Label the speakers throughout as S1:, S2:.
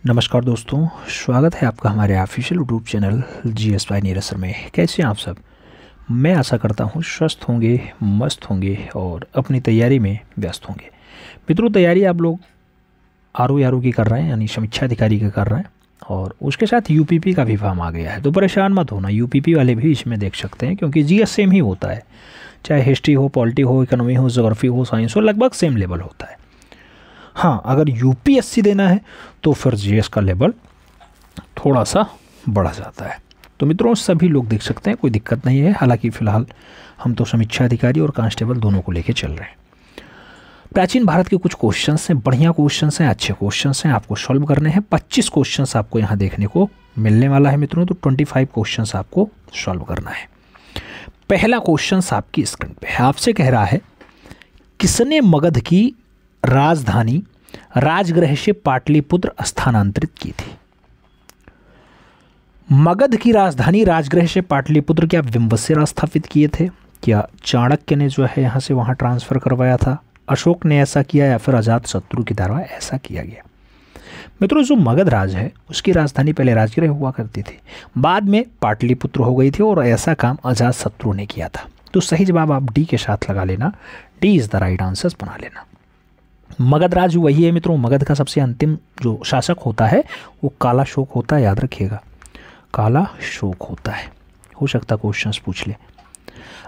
S1: नमस्कार दोस्तों, स्वागत है आपका हमारे official YouTube channel GS bye Neeraj sir में। कैसे हैं आप सब? मैं आशा करता हूं स्वस्थ होंगे, मस्त होंगे और अपनी तैयारी में व्यस्त होंगे। मित्रों, तैयारी आप लोग आरओ की कर रहे हैं, यानी समीक्षा अधिकारी की कर रहे हैं, और उसके साथ यूपीपी का भी फॉर्म आ गया है। तो परेशान मत होना, यूपीपी वाले भी इसमें देख सकते हैं, क्योंकि जीएस सेम ही होता है। चाहे हिस्ट्री हो, पॉलिटी हो, इकोनॉमी हो, ज्योग्राफी हो, साइंस हो, लगभग सेम लेवल होता है। हाँ, अगर यूपीएससी देना है तो फिर जीएस का लेवल थोड़ा सा बढ़ा जाता है। तो मित्रों, सभी लोग देख सकते हैं, कोई दिक्कत नहीं है। हालांकि फ़िलहाल हम तो समीक्षा अधिकारी और कांस्टेबल दोनों को लेके चल रहे हैं। प्राचीन भारत के कुछ क्वेश्चंस हैं, बढ़िया क्वेश्चंस हैं, अच्छे क्वेश्चंस हैं, आपको सॉल्व करने हैं। 25 क्वेश्चंस आपको यहाँ देखने को मिलने वाला है मित्रों। तो 25 क्वेश्चंस आपको सॉल्व करना है। पहला क्वेश्चन आपकी स्क्रीन पे है। आपसे कह रहा है, किसने मगध की राजधानी राजगृह से पाटलिपुत्र स्थानांतरित की थी? मगध की राजधानी राजगृह से पाटलिपुत्र क्या बिंबिसार स्थापित किए थे? क्या चाणक्य ने जो है यहाँ से वहाँ ट्रांसफर करवाया था? अशोक ने ऐसा किया या फिर अजातशत्रु के द्वारा ऐसा किया गया? मित्रों, जो मगध राज है उसकी राजधानी पहले राजगृह हुआ करती थी, बाद में पाटलिपुत्र हो गई थी, और ऐसा काम अजातशत्रु ने किया था। तो सही जवाब आप डी के साथ लगा लेना। D is the right answer बना लेना। मगध राज वही है मित्रों। मगध का सबसे अंतिम जो शासक होता है वो काला शोक होता है, याद रखिएगा, काला शोक होता है। हो सकता क्वेश्चंस पूछ ले।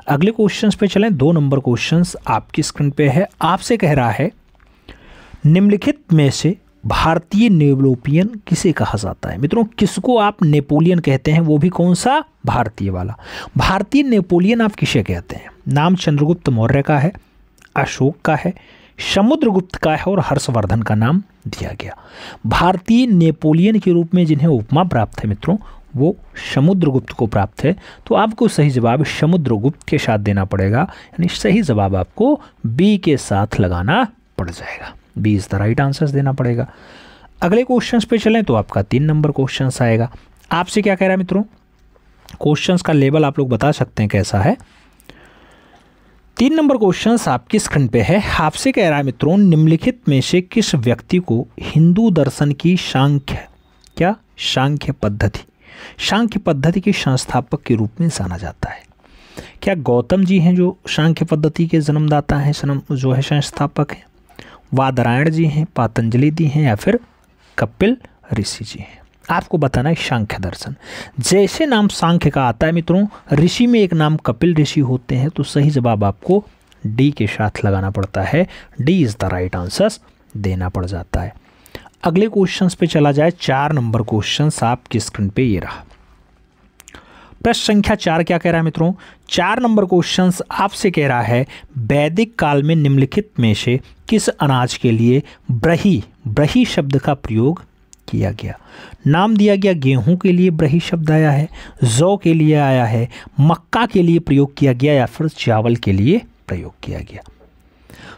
S1: अगले क्वेश्चंस पे चलें। 2 नंबर क्वेश्चंस आपकी स्क्रीन पे है। आपसे कह रहा है, निम्नलिखित में से भारतीय नेपोलियन किसे कहा जाता है? मित्रों, किसको आप नेपोलियन कहते हैं, वो भी कौन सा? भारतीय वाला। भारतीय नेपोलियन आप किसे कहते हैं? नाम चंद्रगुप्त मौर्य का है, अशोक का है, समुद्रगुप्त का है, और हर्षवर्धन का नाम दिया गया। भारतीय नेपोलियन के रूप में जिन्हें उपमा प्राप्त है मित्रों, वो समुद्रगुप्त को प्राप्त है। तो आपको सही जवाब समुद्रगुप्त के साथ देना पड़ेगा, यानी सही जवाब आपको बी के साथ लगाना पड़ जाएगा। B is the right answer देना पड़ेगा। अगले क्वेश्चन पे चलें तो आपका 3 नंबर क्वेश्चन आएगा। आपसे क्या कह रहा है मित्रों? क्वेश्चन का लेवल आप लोग बता सकते हैं कैसा है। 3 नंबर क्वेश्चन आपकी स्क्रीन पे है। आपसे कह रहा है मित्रों, निम्नलिखित में से किस व्यक्ति को हिंदू दर्शन की सांख्य पद्धति के संस्थापक के रूप में जाना जाता है? क्या गौतम जी हैं जो सांख्य पद्धति के जन्मदाता हैं, जो है संस्थापक हैं? वादरायण जी हैं, पातंजलि जी हैं, या फिर कपिल ऋषि जी हैं? आपको बताना है सांख्य दर्शन। जैसे नाम सांख्य का आता है मित्रों, ऋषि में एक नाम कपिल ऋषि होते हैं। तो सही जवाब आपको डी के साथ लगाना पड़ता है। D is the right answer देना पड़ जाता है। अगले क्वेश्चंस पे चला जाए। 4 नंबर क्वेश्चंस आपकी स्क्रीन पे ये रहा। प्रश्न संख्या 4 क्या कह रहा है मित्रों? 4 नंबर क्वेश्चंस आपसे कह रहा है, वैदिक काल में निम्नलिखित में से किस अनाज के लिए ब्रही शब्द का प्रयोग किया गया? नाम दिया गया, गेहूं के लिए ब्रही शब्द आया है, जौ के लिए आया है, मक्का के लिए प्रयोग किया गया, या फिर चावल के लिए प्रयोग किया गया?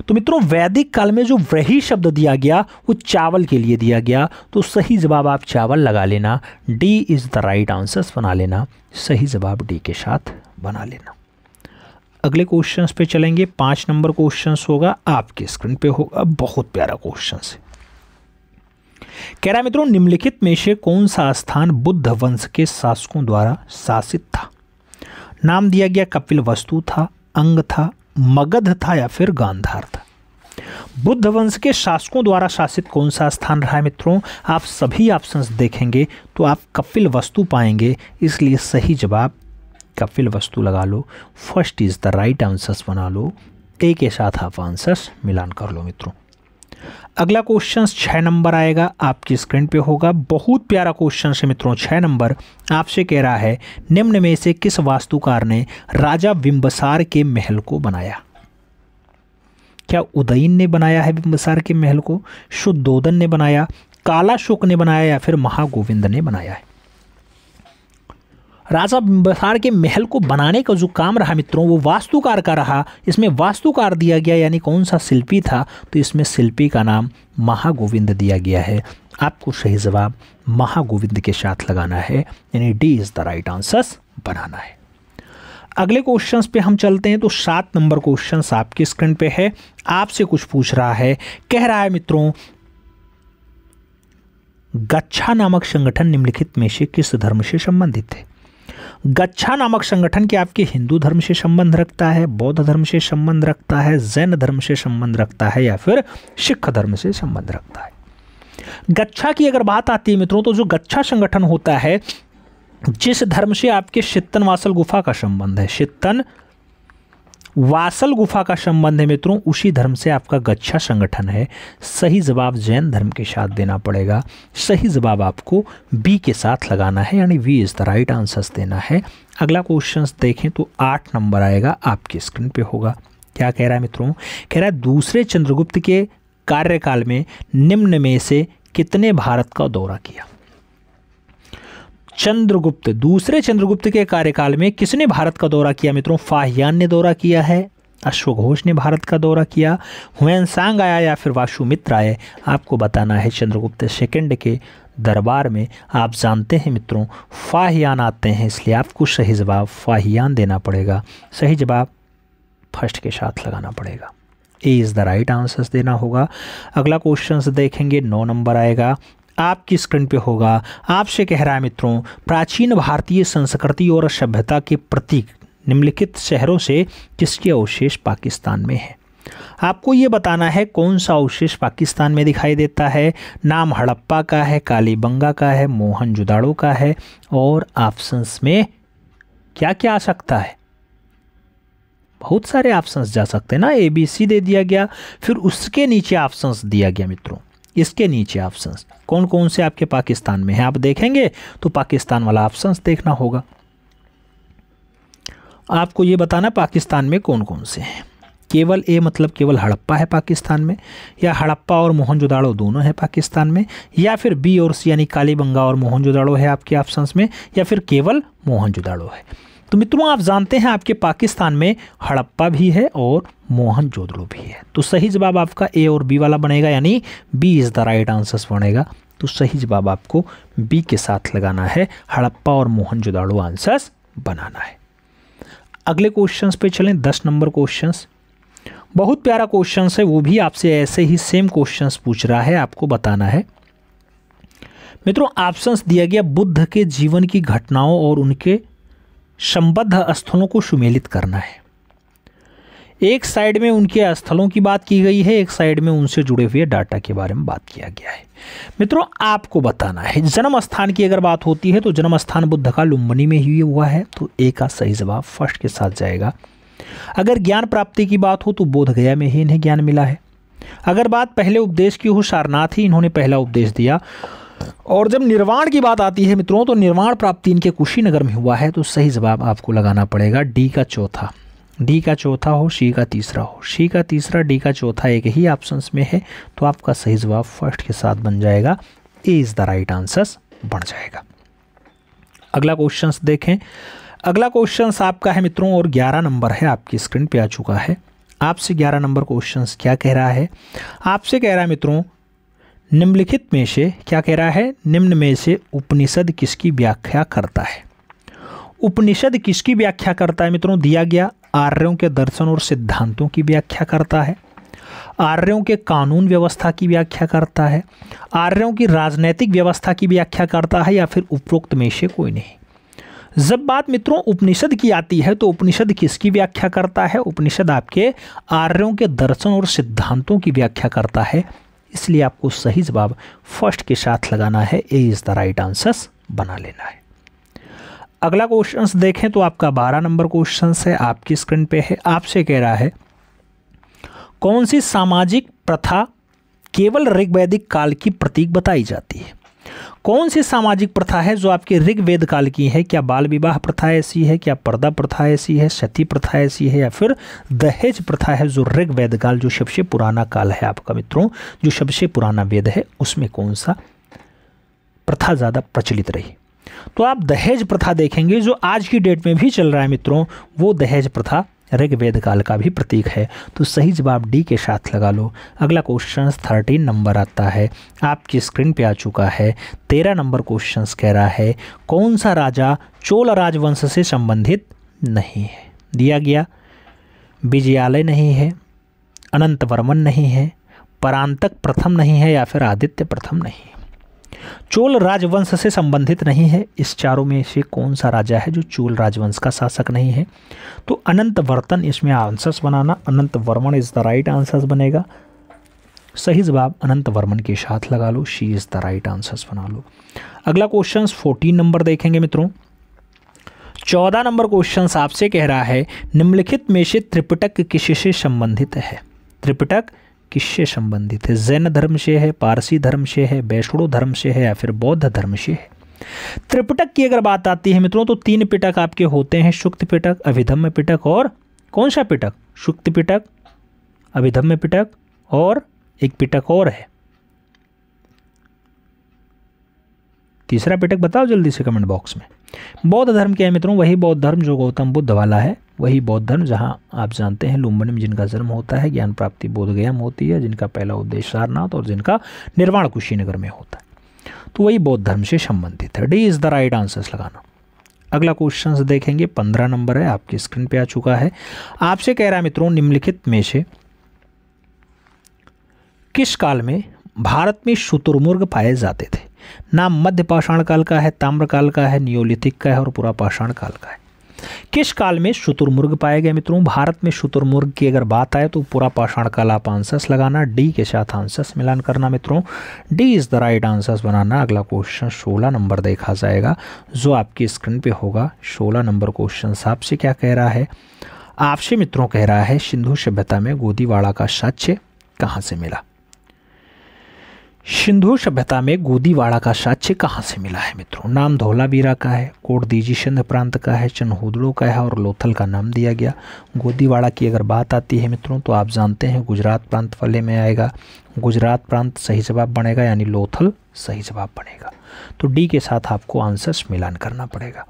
S1: तो मित्रों, वैदिक काल में जो ब्रही शब्द दिया गया वो चावल के लिए दिया गया। तो सही जवाब आप चावल लगा लेना। D is the right answer बना लेना। सही जवाब डी के साथ बना लेना। अगले क्वेश्चंस पे चलेंगे। 5 नंबर क्वेश्चंस होगा, आपके स्क्रीन पे होगा। बहुत प्यारा क्वेश्चन है। कह रहा है मित्रों, निम्नलिखित में से कौन सा स्थान बुद्ध वंश के शासकों द्वारा शासित था? नाम दिया गया, कपिल वस्तु था, अंग था, मगध था, या फिर गांधार था? बुद्ध वंश के शासकों द्वारा शासित कौन सा स्थान रहा है मित्रों? आप सभी ऑप्शंस देखेंगे तो आप कपिल वस्तु पाएंगे, इसलिए सही जवाब कपिल वस्तु लगा लो। First is the right answer बना लो। ए के साथ आप आंसर मिलान कर लो मित्रों। अगला क्वेश्चन 6 नंबर आएगा, आपकी स्क्रीन पे होगा। बहुत प्यारा क्वेश्चन है मित्रों। 6 नंबर आपसे कह रहा है, निम्न में से किस वास्तुकार ने राजा बिंबिसार के महल को बनाया? क्या उदयन ने बनाया है बिंबिसार के महल को, शुद्धोदन ने बनाया, काला शोक ने बनाया, या फिर महागोविंद ने बनाया है? राजा बिंबिसार के महल को बनाने का जो काम रहा मित्रों, वो वास्तुकार का रहा। इसमें वास्तुकार दिया गया, यानी कौन सा शिल्पी था? तो इसमें शिल्पी का नाम महागोविंद दिया गया है। आपको सही जवाब महागोविंद के साथ लगाना है, यानी D is the right answer बनाना है। अगले क्वेश्चंस पे हम चलते हैं। तो 7 नंबर क्वेश्चंस आपकी स्क्रीन पे है। आपसे कुछ पूछ रहा है, कह रहा है मित्रों, गच्छा नामक संगठन निम्नलिखित में से किस धर्म से संबंधित है? गच्छा नामक संगठन के आपके हिंदू धर्म से संबंध रखता है, बौद्ध धर्म से संबंध रखता है, जैन धर्म से संबंध रखता है या फिर सिख धर्म से संबंध रखता है? गच्छा की अगर बात आती है मित्रों, तो जो गच्छा संगठन होता है, जिस धर्म से आपके चित्तन वासल गुफा का संबंध है, चित्तन वासल गुफा का संबंध है मित्रों, उसी धर्म से आपका गच्छा संगठन है। सही जवाब जैन धर्म के साथ देना पड़ेगा। सही जवाब आपको बी के साथ लगाना है, यानी V is the right answer देना है। अगला क्वेश्चन देखें तो 8 नंबर आएगा, आपकी स्क्रीन पे होगा। क्या कह रहा है मित्रों? कह रहा है दूसरे चंद्रगुप्त के कार्यकाल में निम्न में से कितने भारत का दौरा किया? चंद्रगुप्त, दूसरे चंद्रगुप्त के कार्यकाल में किसने भारत का दौरा किया मित्रों? फाहियान ने दौरा किया है, अश्वघोष ने भारत का दौरा किया, हुएनसांग आया या फिर वासुमित्र आए? आपको बताना है चंद्रगुप्त सेकंड के दरबार में आप जानते हैं मित्रों फाहियान आते हैं, इसलिए आपको सही जवाब फाहियान देना पड़ेगा। सही जवाब फर्स्ट के साथ लगाना पड़ेगा, ए इज़ द राइट आंसर देना होगा। अगला क्वेश्चन देखेंगे 9 नंबर आएगा, आपकी स्क्रीन पे होगा। आपसे कह रहा है मित्रों प्राचीन भारतीय संस्कृति और सभ्यता के प्रतीक निम्नलिखित शहरों से किसके अवशेष पाकिस्तान में है? आपको ये बताना है कौन सा अवशेष पाकिस्तान में दिखाई देता है। नाम हड़प्पा का है, कालीबंगा का है, मोहनजोदाड़ो का है, और ऑप्शंस में क्या क्या आ सकता है? बहुत सारे ऑप्शंस जा सकते हैं ना, ABC दे दिया गया, फिर उसके नीचे ऑप्शंस दिया गया मित्रों। इसके नीचे ऑप्शंस कौन कौन से आपके पाकिस्तान में है, आप देखेंगे तो पाकिस्तान वाला ऑप्शंस देखना होगा। आपको ये बताना पाकिस्तान में कौन कौन से हैं। केवल ए मतलब केवल हड़प्पा है पाकिस्तान में, या हड़प्पा और मोहनजोदाड़ो दोनों है पाकिस्तान में, या फिर बी और सी यानी कालीबंगा और मोहनजोदाड़ो है आपके ऑप्शंस में, या फिर केवल मोहनजोदाड़ो है। तो मित्रों आप जानते हैं आपके पाकिस्तान में हड़प्पा भी है और मोहनजोदड़ो भी है। तो सही जवाब आपका ए और बी वाला बनेगा, यानी B is the right answer बनेगा। तो सही जवाब आपको बी के साथ लगाना है, हड़प्पा और मोहनजोदाड़ो आंसर्स बनाना है। अगले क्वेश्चंस पे चलें, 10 नंबर क्वेश्चंस। बहुत प्यारा क्वेश्चंस है, वो भी आपसे ऐसे ही सेम क्वेश्चंस पूछ रहा है, आपको बताना है मित्रों। ऑप्शंस दिया गया बुद्ध के जीवन की घटनाओं और उनके संबद्ध स्थलों को सुमेलित करना है। एक साइड में उनके स्थलों की बात की गई है, एक साइड में उनसे जुड़े हुए डाटा के बारे में बात किया गया है। मित्रों आपको बताना है जन्म स्थान की अगर बात होती है तो जन्म स्थान बुद्ध का लुम्बिनी में ही हुआ है, तो ए का सही जवाब फर्स्ट के साथ जाएगा। अगर ज्ञान प्राप्ति की बात हो तो बोध गया में ही इन्हें ज्ञान मिला है। अगर बात पहले उपदेश की हो, सारनाथ ही इन्होंने पहला उपदेश दिया। और जब निर्वाण की बात आती है मित्रों तो निर्वाण प्राप्ति इनके कुशीनगर में हुआ है। तो सही जवाब आपको लगाना पड़ेगा डी का चौथा, डी का चौथा हो, सी का तीसरा हो, सी का तीसरा, डी का चौथा एक ही ऑप्शंस में है। तो आपका सही जवाब फर्स्ट के साथ बन जाएगा, ए इज़ द राइट आंसर बन जाएगा। अगला क्वेश्चन देखें। अगला क्वेश्चन आपका है मित्रों और 11 नंबर है, आपकी स्क्रीन पे आ चुका है। आपसे 11 नंबर क्वेश्चन क्या कह रहा है? आपसे कह रहा है मित्रों निम्नलिखित में से, क्या कह रहा है, निम्न में से उपनिषद किसकी व्याख्या करता है? उपनिषद किसकी व्याख्या करता है मित्रों? दिया गया आर्यों के दर्शन और सिद्धांतों की व्याख्या करता है, आर्यों के कानून व्यवस्था की व्याख्या करता है, आर्यों की राजनैतिक व्यवस्था की व्याख्या करता है, या फिर उपरोक्त में से कोई नहीं। जब बात मित्रों उपनिषद की आती है तो उपनिषद किसकी व्याख्या करता है? उपनिषद आपके आर्यों के दर्शन और सिद्धांतों की व्याख्या करता है, इसलिए आपको सही जवाब फर्स्ट के साथ लगाना है, A is the right answer बना लेना है। अगला क्वेश्चन देखें तो आपका 12 नंबर क्वेश्चन है, आपकी स्क्रीन पे है। आपसे कह रहा है कौन सी सामाजिक प्रथा केवल ऋग्वैदिक काल की प्रतीक बताई जाती है? कौन सी सामाजिक प्रथा है जो आपके ऋग्वेद काल की है? क्या बाल विवाह प्रथा ऐसी है, क्या पर्दा प्रथा ऐसी है, सती प्रथा ऐसी है, या फिर दहेज प्रथा है जो ऋग्वेद काल जो सबसे पुराना काल है आपका मित्रों, जो सबसे पुराना वेद है उसमें कौन सा प्रथा ज़्यादा प्रचलित रही? तो आप दहेज प्रथा देखेंगे जो आज की डेट में भी चल रहा है मित्रों, वो दहेज प्रथा ऋग्वेद काल का भी प्रतीक है। तो सही जवाब डी के साथ लगा लो। अगला क्वेश्चन 13 नंबर आता है, आपकी स्क्रीन पे आ चुका है। 13 नंबर क्वेश्चन कह रहा है कौन सा राजा चोल राजवंश से संबंधित नहीं है? दिया गया विजयालय नहीं है, अनंत वर्मन नहीं है, परांतक प्रथम नहीं है, या फिर आदित्य प्रथम नहीं है। चोल राजवंश से संबंधित नहीं है। इस चारों में से कौन सा राजा है जो चोल राजवंश का शासक नहीं है? तो अनंत वर्तन इसमें आंसर्स बनाना, Anant Varman is the right answers बनेगा। सही जवाब अनंत वर्मन के साथ लगा लो, she is the right answers बना लो। अगला क्वेश्चन 14 नंबर देखेंगे मित्रों। 14 नंबर क्वेश्चन आपसे कह रहा है निम्नलिखित में से त्रिपिटक किससे संबंधित है? त्रिपिटक किससे संबंधित है? जैन धर्म से है, पारसी धर्म से है, वैष्णव धर्म से है या फिर बौद्ध धर्म से है? त्रिपिटक की अगर बात आती है मित्रों तो 3 पिटक आपके होते हैं, सुक्त पिटक, अभिधम्म पिटक और कौन सा पिटक? सुक्त पिटक, अभिधम्म पिटक और एक पिटक और है, तीसरा पिटक बताओ जल्दी से कमेंट बॉक्स में। बौद्ध धर्म क्या है मित्रों? वही बौद्ध धर्म जो गौतम बुद्ध वाला है, वही बौद्ध धर्म जहाँ आप जानते हैं लुम्बिनी में जिनका जन्म होता है, ज्ञान प्राप्ति बोधगया में होती है, जिनका पहला उद्देश्य सारनाथ और जिनका निर्वाण कुशीनगर में होता है, तो वही बौद्ध धर्म से संबंधित है। D is the right answers लगाना। अगला क्वेश्चन देखेंगे 15 नंबर है, आपकी स्क्रीन पे आ चुका है। आपसे कह रहा है मित्रों निम्नलिखित में से किस काल में भारत में शुतुरमुर्ग पाए जाते थे? नाम मध्य पाषाण काल का है, ताम्र काल का है, नियोलिथिक का है और पूरा पाषाण काल का है। किस काल में शुतुरमुर्ग पाए गए मित्रों? भारत में शुतुरमुर्ग की अगर बात आए तो पूरा पाषाण काल आप आंसर्स लगाना, डी के साथ आंसर्स मिलान करना मित्रों, D is the right answers बनाना। अगला क्वेश्चन 16 नंबर देखा जाएगा जो आपकी स्क्रीन पे होगा। 16 नंबर क्वेश्चन आपसे क्या कह रहा है? आपसे मित्रों कह रहा है सिंधु सभ्यता में गोदीवाड़ा का साक्ष्य कहाँ से मिला? सिंधु सभ्यता में गोदीवाड़ा का साक्ष्य कहाँ से मिला है मित्रों? नाम धौलावीरा का है, कोट दीजी सिंध प्रांत का है, चनहूदड़ो का है और लोथल का नाम दिया गया। गोदीवाड़ा की अगर बात आती है मित्रों तो आप जानते हैं गुजरात प्रांत वाले में आएगा, गुजरात प्रांत सही जवाब बनेगा, यानी लोथल सही जवाब बनेगा। तो डी के साथ आपको आंसर्स मिलान करना पड़ेगा।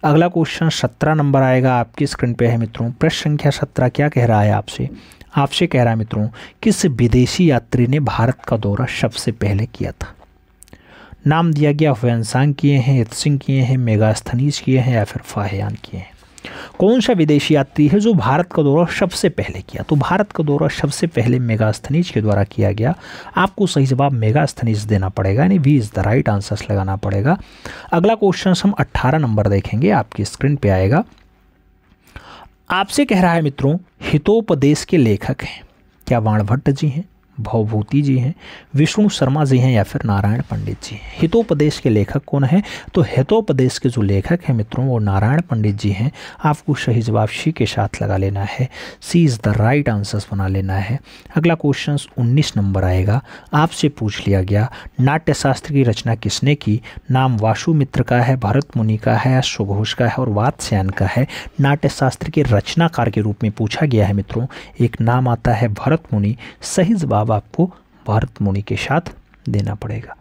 S1: अगला क्वेश्चन 17 नंबर आएगा, आपकी स्क्रीन पे है मित्रों। प्रश्न संख्या 17 क्या कह रहा है आपसे? आपसे कह रहा है मित्रों किस विदेशी यात्री ने भारत का दौरा सबसे पहले किया था? नाम दिया गया ह्वेनसांग किए हैं, इत्सिंग किए हैं, मेगास्थनीज किए हैं या फिर फाहियान किए हैं। कौन सा विदेशी यात्री है जो भारत का दौरा सबसे पहले किया? तो भारत का दौरा सबसे पहले मेगास्थनीज के द्वारा किया गया। आपको सही जवाब मेगास्थनीज देना पड़ेगा, यानी V is the right answers लगाना पड़ेगा। अगला क्वेश्चन हम 18 नंबर देखेंगे, आपकी स्क्रीन पे आएगा। आपसे कह रहा है मित्रों हितोपदेश के लेखक हैं, क्या बाणभट्ट जी हैं, भवभूति जी हैं, विष्णु शर्मा जी हैं या फिर नारायण पंडित जी हैं? हितोपदेश के लेखक कौन है? तो हितोपदेश के जो लेखक हैं मित्रों वो नारायण पंडित जी हैं। आपको सही जवाब सी के साथ लगा लेना है, सी इज़ द राइट आंसर्स बना लेना है। अगला क्वेश्चन 19 नंबर आएगा, आपसे पूछ लिया गया नाट्यशास्त्र की रचना किसने की? नाम वासुमित्र का है, भरत मुनि का है, सुघोष का है और वात्स्यायन का है। नाट्यशास्त्र के रचनाकार के रूप में पूछा गया है मित्रों, एक नाम आता है भरत मुनि। सही जवाब आपको भरत मुनि के साथ देना पड़ेगा,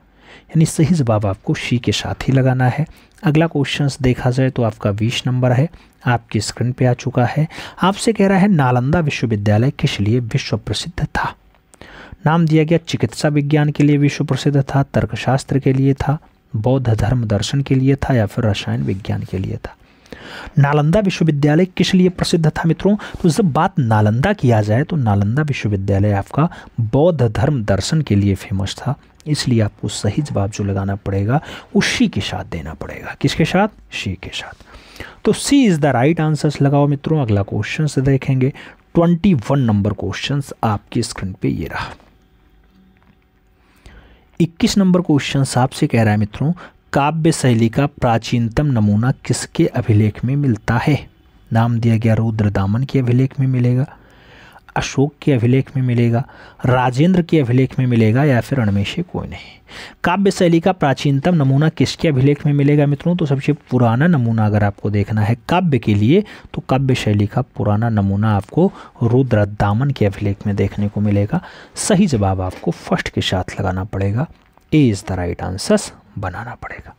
S1: यानी सही जवाब आपको सी के साथ ही लगाना है। अगला क्वेश्चन देखा जाए तो आपका 20 नंबर है, आपकी स्क्रीन पे आ चुका है। आपसे कह रहा है नालंदा विश्वविद्यालय किस लिए विश्व प्रसिद्ध था? नाम दिया गया चिकित्सा विज्ञान के लिए विश्व प्रसिद्ध था, तर्कशास्त्र के लिए था, बौद्ध धर्म दर्शन के लिए था या फिर रसायन विज्ञान के लिए था। नालंदा विश्वविद्यालय किस लिए प्रसिद्ध था मित्रों? तो जब बात नालंदा किया जाए तो नालंदा विश्वविद्यालय आपका बौद्ध धर्म दर्शन के लिए फेमस था, इसलिए आपको सही जवाब जो लगाना पड़ेगा वो सी के साथ देना पड़ेगा। किसके साथ? सी के साथ। तो सी इज द राइट आंसर्स लगाओ मित्रों। अगला क्वेश्चन से देखेंगे 21 नंबर क्वेश्चन आपकी स्क्रीन पे ये रहा। 21 नंबर क्वेश्चन आपसे कह रहा है मित्रों काव्य शैली का प्राचीनतम नमूना किसके अभिलेख में मिलता है? नाम दिया गया रुद्रदामन के अभिलेख में मिलेगा, अशोक के अभिलेख में मिलेगा, राजेंद्र के अभिलेख में मिलेगा या फिर उनमें से कोई नहीं। काव्य शैली का प्राचीनतम नमूना किसके अभिलेख में मिलेगा मित्रों? तो सबसे पुराना नमूना अगर आपको देखना है काव्य के लिए तो काव्य शैली का पुराना नमूना आपको रुद्रदामन के अभिलेख में देखने को मिलेगा। सही जवाब आपको फर्स्ट के साथ लगाना पड़ेगा, ए इज द राइट आंसर्स बनाना पड़ेगा।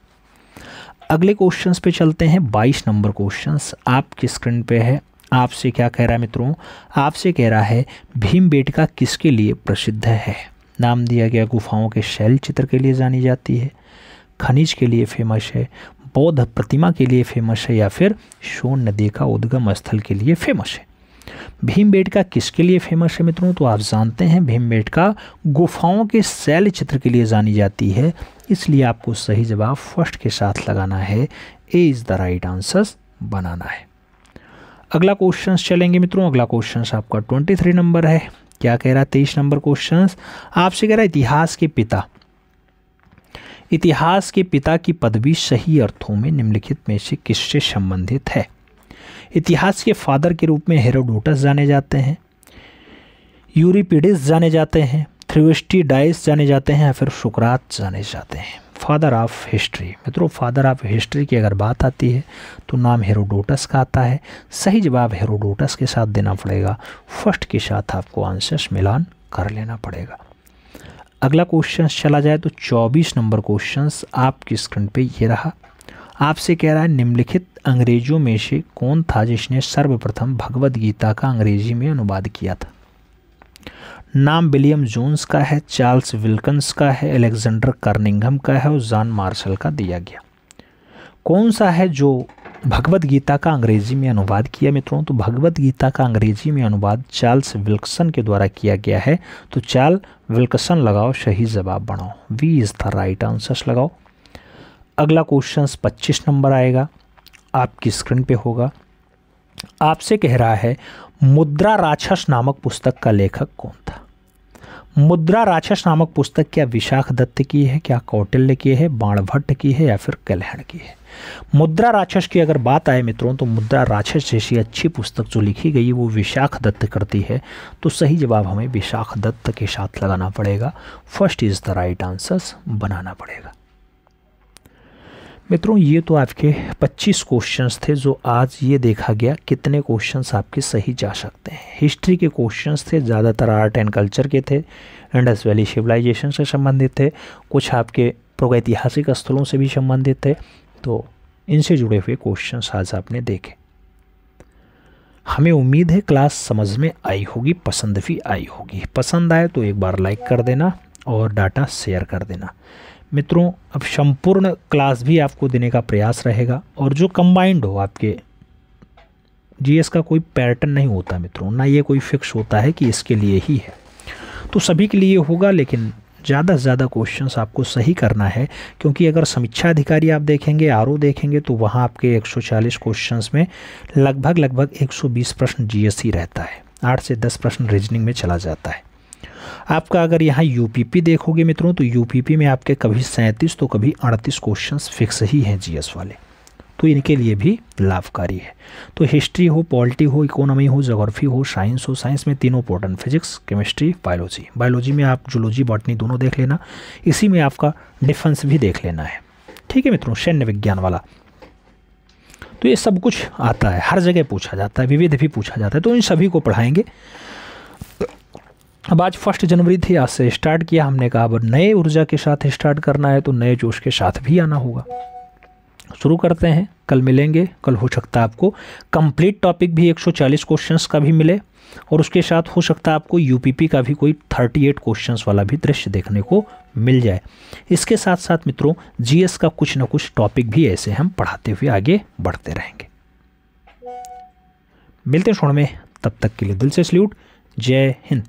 S1: अगले क्वेश्चंस पे चलते हैं। 22 नंबर क्वेश्चंस आपकी स्क्रीन पे है। आपसे क्या कह रहा है मित्रों? आपसे कह रहा है भीमबेटका किसके लिए प्रसिद्ध है? नाम दिया गया गुफाओं के शैल चित्र के लिए जानी जाती है, खनिज के लिए फेमस है, बौद्ध प्रतिमा के लिए फेमस है या फिर सोन नदी का उद्गम स्थल के लिए फेमस है। भीमबेटका किसके लिए फेमस है मित्रों? तो आप जानते हैं भीमबेटका गुफाओं के शैल चित्र के लिए जानी जाती है, इसलिए आपको सही जवाब फर्स्ट के साथ लगाना है, A is the right answer बनाना है। अगला क्वेश्चन चलेंगे मित्रों। अगला क्वेश्चन आपका 23 नंबर है। क्या कह रहा है? 23 नंबर क्वेश्चन आपसे कह रहा है इतिहास के पिता की पदवी सही अर्थों में निम्नलिखित में से किससे संबंधित है? इतिहास के फादर के रूप में हेरोडोटस जाने जाते हैं, यूरिपिडिस जाने जाते हैं, थ्यूरिस्टिडाइस जाने जाते हैं, या फिर सुकरात जाने जाते हैं। फादर ऑफ हिस्ट्री मित्रों, फादर ऑफ हिस्ट्री की अगर बात आती है तो नाम हेरोडोटस का आता है। सही जवाब हेरोडोटस के साथ देना पड़ेगा, फर्स्ट के साथ आपको आंसर्स मिलान कर लेना पड़ेगा। अगला क्वेश्चन चला जाए तो 24 नंबर क्वेश्चन आपकी स्क्रीन पे ये रहा। आपसे कह रहा है निम्नलिखित अंग्रेजों में से कौन था जिसने सर्वप्रथम भगवद गीता का अंग्रेजी में अनुवाद किया था? नाम विलियम जोन्स का है, चार्ल्स विल्किंस का है, अलेक्जेंडर कर्निंघम का है और जॉन मार्शल का दिया गया। कौन सा है जो भगवद गीता का अंग्रेजी में अनुवाद किया मित्रों? तो भगवद गीता का अंग्रेजी में अनुवाद चार्ल्स विल्किंसन के द्वारा किया गया है, तो चार्ल्स विल्किंसन लगाओ, सही जवाब बनाओ, V is the right answer लगाओ। अगला क्वेश्चन 25 नंबर आएगा, आपकी स्क्रीन पे होगा। आपसे कह रहा है मुद्रा राक्षस नामक पुस्तक का लेखक कौन था? मुद्रा राक्षस नामक पुस्तक क्या विशाख दत्त की है, क्या कौटिल्य की है, बाणभट्ट की है, या फिर कल्याण की है? मुद्रा राक्षस की अगर बात आए मित्रों तो मुद्रा राक्षस जैसी अच्छी पुस्तक जो लिखी गई वो विशाख दत्त करती है, तो सही जवाब हमें विशाख दत्त के साथ लगाना पड़ेगा, first is the right answer बनाना पड़ेगा। मित्रों ये तो आपके 25 क्वेश्चंस थे जो आज ये देखा गया कितने क्वेश्चंस आपके सही जा सकते हैं। हिस्ट्री के क्वेश्चंस थे, ज़्यादातर आर्ट एंड कल्चर के थे, इंडस वैली सिविलाइजेशन से संबंधित थे, कुछ आपके प्रागैतिहासिक स्थलों से भी संबंधित थे, तो इनसे जुड़े हुए क्वेश्चंस आज आपने देखे। हमें उम्मीद है क्लास समझ में आई होगी, पसंद भी आई होगी। पसंद आए तो एक बार लाइक कर देना और डाटा शेयर कर देना। मित्रों अब संपूर्ण क्लास भी आपको देने का प्रयास रहेगा, और जो कंबाइंड हो आपके जीएस का कोई पैटर्न नहीं होता मित्रों, ना ये कोई फिक्स होता है कि इसके लिए ही है, तो सभी के लिए होगा, लेकिन ज़्यादा से ज़्यादा क्वेश्चंस आपको सही करना है, क्योंकि अगर समीक्षा अधिकारी आप देखेंगे, आरओ देखेंगे, तो वहाँ आपके 140 क्वेश्चंस में लगभग 120 प्रश्न जीएस ही रहता है, 8 से 10 प्रश्न रीजनिंग में चला जाता है। आपका अगर यहाँ यूपीपी देखोगे मित्रों तो यूपीपी में आपके कभी 37 तो कभी 38 क्वेश्चंस फिक्स ही हैं जीएस वाले, तो इनके लिए भी लाभकारी है। तो हिस्ट्री हो, पॉलिटी हो, इकोनॉमी हो, ज्योग्राफी हो, साइंस हो, साइंस में तीनों important, physics, chemistry, biology, biology में आप जूलॉजी, बॉटनी दोनों देख लेना, इसी में आपका डिफेंस भी देख लेना है, ठीक है मित्रों, सैन्य विज्ञान वाला। तो ये सब कुछ आता है, हर जगह पूछा जाता है, विविध भी पूछा जाता है, तो इन सभी को पढ़ाएंगे। अब आज 1 जनवरी थी, आज से स्टार्ट किया हमने, कहा अब नए ऊर्जा के साथ स्टार्ट करना है तो नए जोश के साथ भी आना होगा। शुरू करते हैं, कल मिलेंगे। कल हो सकता है आपको कंप्लीट टॉपिक भी 140 क्वेश्चंस का भी मिले, और उसके साथ हो सकता है आपको यूपीपी का भी कोई 38 क्वेश्चंस वाला भी दृश्य देखने को मिल जाए। इसके साथ साथ मित्रों जीएस का कुछ ना कुछ टॉपिक भी ऐसे हम पढ़ाते हुए आगे बढ़ते रहेंगे। मिलते हैं क्षण में, तब तक के लिए दिल से सैल्यूट, जय हिंद।